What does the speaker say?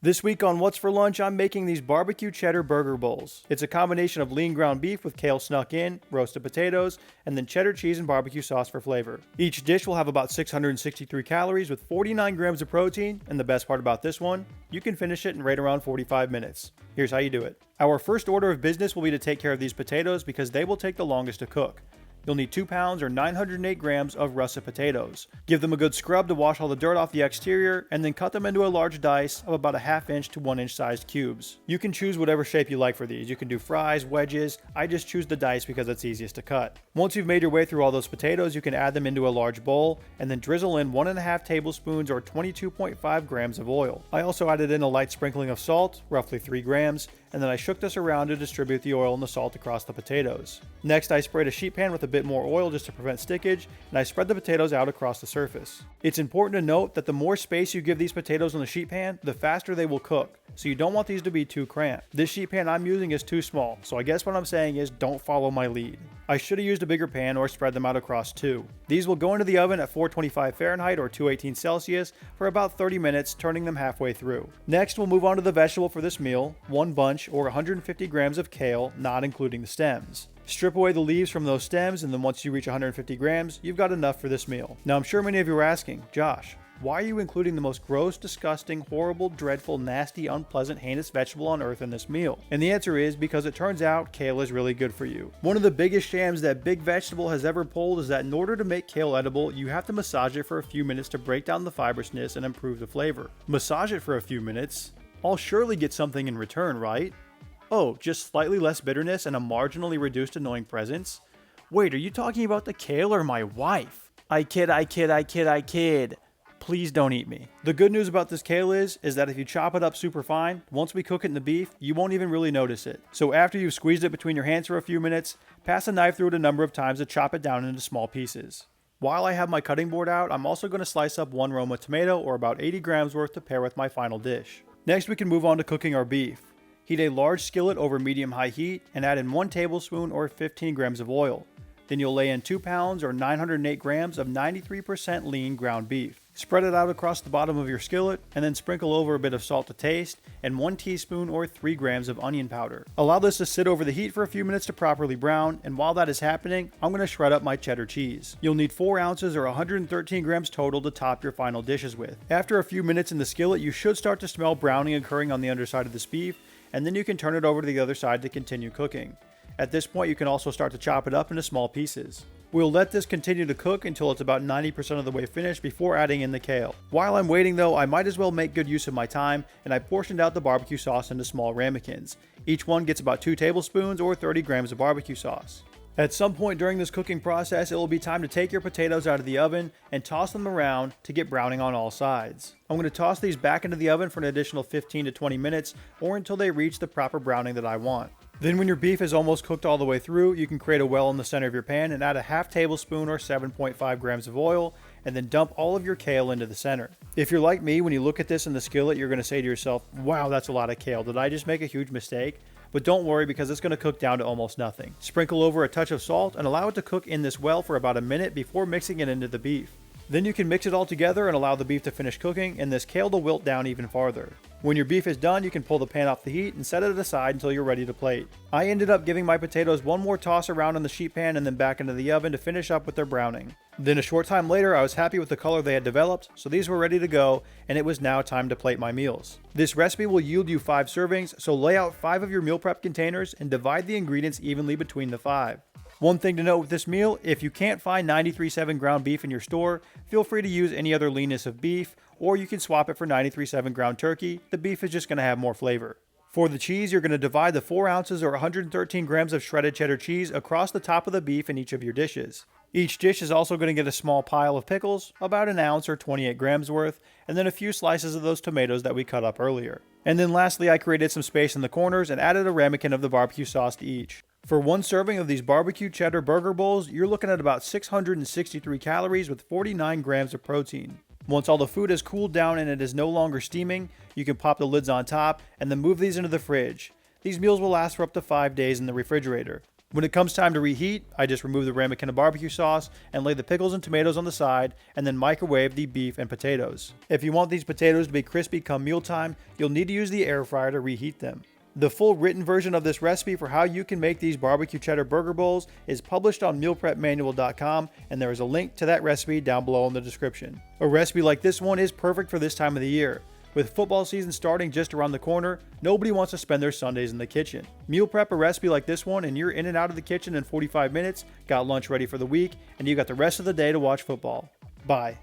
This week on What's for Lunch, I'm making these barbecue cheddar burger bowls. It's a combination of lean ground beef with kale snuck in, roasted potatoes, and then cheddar cheese and barbecue sauce for flavor. Each dish will have about 663 calories with 49 grams of protein, and the best part about this one, you can finish it in right around 45 minutes. Here's how you do it. Our first order of business will be to take care of these potatoes because they will take the longest to cook. You'll need 2 pounds or 908 grams of russet potatoes. Give them a good scrub to wash all the dirt off the exterior, and then cut them into a large dice of about a ½ inch to 1 inch sized cubes. You can choose whatever shape you like for these. You can do fries, wedges. I just choose the dice because it's easiest to cut. Once you've made your way through all those potatoes, you can add them into a large bowl, and then drizzle in 1½ tablespoons or 22.5 grams of oil. I also added in a light sprinkling of salt, roughly 3 grams, and then I shook this around to distribute the oil and the salt across the potatoes. Next, I sprayed a sheet pan with a bit more oil just to prevent stickage, and I spread the potatoes out across the surface. It's important to note that the more space you give these potatoes on the sheet pan, the faster they will cook, so you don't want these to be too cramped. This sheet pan I'm using is too small, so I guess what I'm saying is don't follow my lead. I should have used a bigger pan or spread them out across two. These will go into the oven at 425 Fahrenheit or 218 Celsius for about 30 minutes, turning them halfway through. Next, we'll move on to the vegetable for this meal, one bunch or 150 grams of kale, not including the stems. Strip away the leaves from those stems, and then once you reach 150 grams, you've got enough for this meal. Now I'm sure many of you are asking, Josh, why are you including the most gross, disgusting, horrible, dreadful, nasty, unpleasant, heinous vegetable on earth in this meal? And the answer is because it turns out kale is really good for you. One of the biggest shams that Big Vegetable has ever pulled is that in order to make kale edible, you have to massage it for a few minutes to break down the fibrousness and improve the flavor. Massage it for a few minutes? I'll surely get something in return, right? Oh, just slightly less bitterness and a marginally reduced annoying presence? Wait, are you talking about the kale or my wife? I kid. Please don't eat me. The good news about this kale is that if you chop it up super fine, once we cook it in the beef, you won't even really notice it. So after you've squeezed it between your hands for a few minutes, pass a knife through it a number of times to chop it down into small pieces. While I have my cutting board out, I'm also going to slice up one Roma tomato or about 80 grams worth to pair with my final dish. Next, we can move on to cooking our beef. Heat a large skillet over medium-high heat and add in 1 tablespoon or 15 grams of oil. Then you'll lay in 2 pounds or 908 grams of 93% lean ground beef. Spread it out across the bottom of your skillet and then sprinkle over a bit of salt to taste and 1 teaspoon or 3 grams of onion powder. Allow this to sit over the heat for a few minutes to properly brown, and while that is happening, I'm going to shred up my cheddar cheese. You'll need 4 ounces or 113 grams total to top your final dishes with. After a few minutes in the skillet, you should start to smell browning occurring on the underside of this beef, and then you can turn it over to the other side to continue cooking. At this point, you can also start to chop it up into small pieces. We'll let this continue to cook until it's about 90% of the way finished before adding in the kale. While I'm waiting though, I might as well make good use of my time, and I portioned out the barbecue sauce into small ramekins. Each one gets about 2 tablespoons or 30 grams of barbecue sauce. At some point during this cooking process, it will be time to take your potatoes out of the oven and toss them around to get browning on all sides. I'm going to toss these back into the oven for an additional 15 to 20 minutes or until they reach the proper browning that I want. Then when your beef is almost cooked all the way through, you can create a well in the center of your pan and add a ½ tablespoon or 7.5 grams of oil, and then dump all of your kale into the center. If you're like me, when you look at this in the skillet, you're going to say to yourself, wow, that's a lot of kale. Did I just make a huge mistake? But don't worry because it's going to cook down to almost nothing. Sprinkle over a touch of salt and allow it to cook in this well for about a minute before mixing it into the beef. Then you can mix it all together and allow the beef to finish cooking and this kale to wilt down even farther. When your beef is done, you can pull the pan off the heat and set it aside until you're ready to plate. I ended up giving my potatoes one more toss around in the sheet pan and then back into the oven to finish up with their browning. Then a short time later, I was happy with the color they had developed, so these were ready to go, and it was now time to plate my meals. This recipe will yield you 5 servings, so lay out 5 of your meal prep containers and divide the ingredients evenly between the 5. One thing to note with this meal, if you can't find 93.7 ground beef in your store, feel free to use any other leanness of beef, or you can swap it for 93.7 ground turkey. The beef is just going to have more flavor. For the cheese, you're going to divide the 4 ounces or 113 grams of shredded cheddar cheese across the top of the beef in each of your dishes. Each dish is also going to get a small pile of pickles, about an ounce or 28 grams worth, and then a few slices of those tomatoes that we cut up earlier. And then lastly, I created some space in the corners and added a ramekin of the barbecue sauce to each. For one serving of these barbecue cheddar burger bowls, you're looking at about 663 calories with 49 grams of protein. Once all the food has cooled down and it is no longer steaming, you can pop the lids on top and then move these into the fridge. These meals will last for up to 5 days in the refrigerator. When it comes time to reheat, I just remove the ramekin of barbecue sauce and lay the pickles and tomatoes on the side and then microwave the beef and potatoes. If you want these potatoes to be crispy come mealtime, you'll need to use the air fryer to reheat them. The full written version of this recipe for how you can make these barbecue cheddar burger bowls is published on mealprepmanual.com, and there is a link to that recipe down below in the description. A recipe like this one is perfect for this time of the year. With football season starting just around the corner, nobody wants to spend their Sundays in the kitchen. Meal prep a recipe like this one and you're in and out of the kitchen in 45 minutes, got lunch ready for the week, and you got the rest of the day to watch football. Bye.